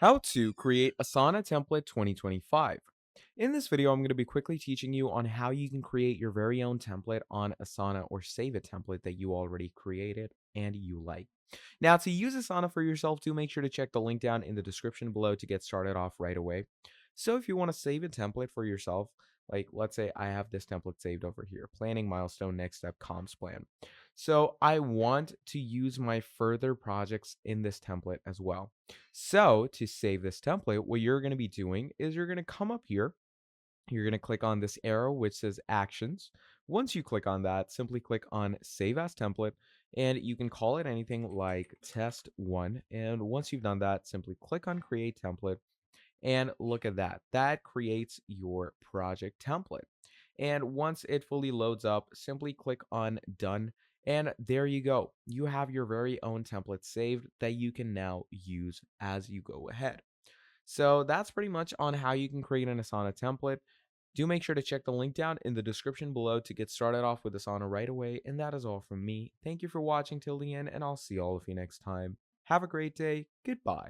How to create Asana template 2025. In this video, I'm going to be quickly teaching you on how you can create your very own template on Asana or save a template that you already created and you like. Now, to use Asana for yourself, do make sure to check the link down in the description below to get started off right away. So, if you want to save a template for yourself, like let's say I have this template saved over here, planning milestone next step comms plan. So, I want to use my further projects in this template as well. So to save this template, what you're going to be doing is you're going to come up here. You're going to click on this arrow which says actions. Once you click on that, simply click on save as template and you can call it anything like test one. And once you've done that, simply click on create template and look at that. That creates your project template. And once it fully loads up, simply click on done. And there you go. You have your very own template saved that you can now use as you go ahead. So that's pretty much on how you can create an Asana template. Do make sure to check the link down in the description below to get started off with Asana right away. And that is all from me. Thank you for watching till the end, and I'll see all of you next time. Have a great day. Goodbye.